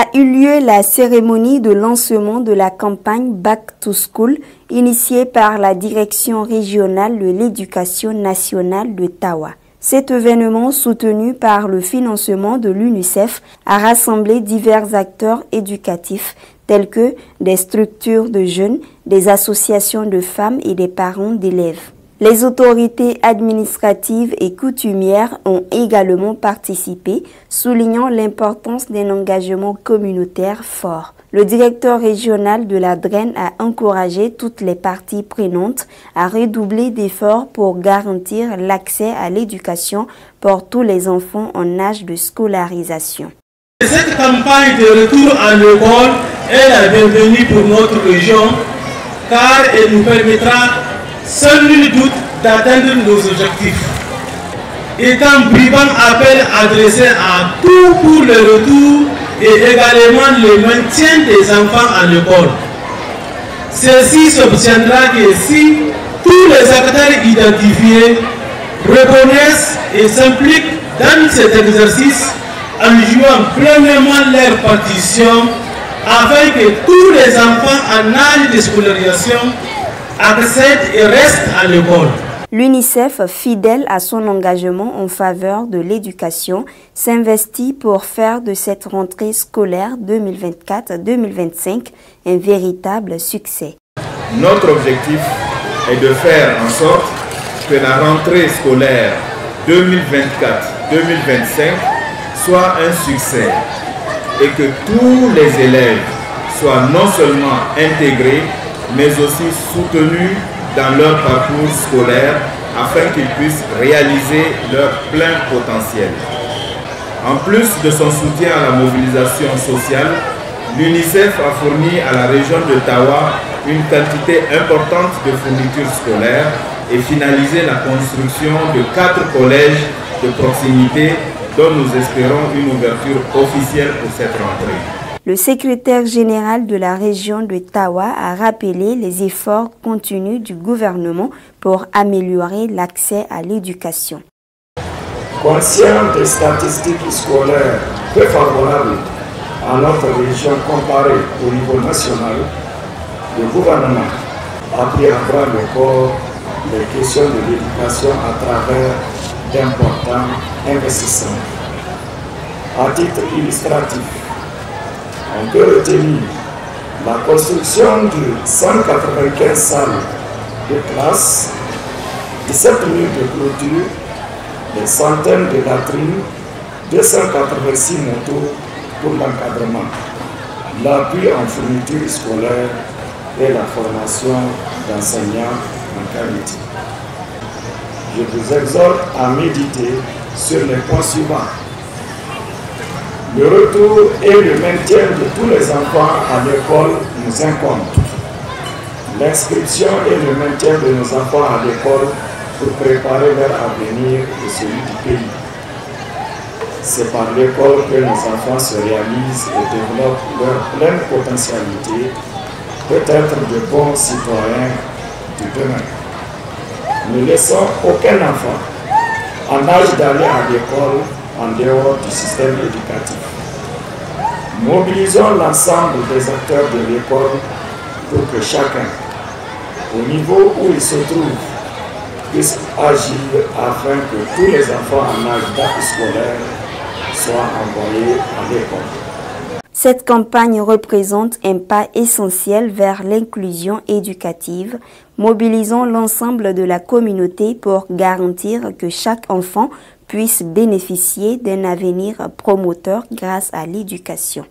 A eu lieu la cérémonie de lancement de la campagne Back to School initiée par la Direction régionale de l'éducation nationale de Tawa. Cet événement, soutenu par le financement de l'UNICEF, a rassemblé divers acteurs éducatifs tels que des structures de jeunes, des associations de femmes et des parents d'élèves. Les autorités administratives et coutumières ont également participé, soulignant l'importance d'un engagement communautaire fort. Le directeur régional de la DREN a encouragé toutes les parties prenantes à redoubler d'efforts pour garantir l'accès à l'éducation pour tous les enfants en âge de scolarisation. Cette campagne de retour à l'école est la bienvenue pour notre région car elle nous permettra sans nul doute d'atteindre nos objectifs. Étant bribant appel adressé à tout pour le retour et également le maintien des enfants à l'école. Ceci s'obtiendra que si tous les acteurs identifiés reconnaissent et s'impliquent dans cet exercice en jouant pleinement leur partition afin que tous les enfants en âge de scolarisation accèdent et restent à l'école. L'UNICEF, fidèle à son engagement en faveur de l'éducation, s'investit pour faire de cette rentrée scolaire 2024-2025 un véritable succès. Notre objectif est de faire en sorte que la rentrée scolaire 2024-2025 soit un succès et que tous les élèves soient non seulement intégrés, mais aussi soutenus dans leur parcours scolaire afin qu'ils puissent réaliser leur plein potentiel. En plus de son soutien à la mobilisation sociale, l'UNICEF a fourni à la région de Tawa une quantité importante de fournitures scolaires et finalisé la construction de 4 collèges de proximité dont nous espérons une ouverture officielle pour cette rentrée. Le secrétaire général de la région de Tawa a rappelé les efforts continus du gouvernement pour améliorer l'accès à l'éducation. Conscient des statistiques scolaires peu favorables à notre région comparée au niveau national, le gouvernement a pris à bras le corps les questions de l'éducation à travers d'importants investissements. À titre illustratif, on peut retenir la construction de 195 salles de classe, 17 murs de clôture, des centaines de latrines, 286 motos pour l'encadrement, l'appui en fourniture scolaire et la formation d'enseignants en qualité. Je vous exhorte à méditer sur les points suivants. Le retour et le maintien de tous les enfants à l'école nous incombe. L'inscription et le maintien de nos enfants à l'école pour préparer leur avenir et celui du pays. C'est par l'école que nos enfants se réalisent et développent leur pleine potentialité, peut-être de bons citoyens du demain. Ne laissons aucun enfant en âge d'aller à l'école en dehors du système éducatif. Mobilisons l'ensemble des acteurs de l'école pour que chacun, au niveau où il se trouve, puisse agir afin que tous les enfants en âge d'âge scolaire soient envoyés à l'école. Cette campagne représente un pas essentiel vers l'inclusion éducative, mobilisant l'ensemble de la communauté pour garantir que chaque enfant puisse bénéficier d'un avenir promoteur grâce à l'éducation.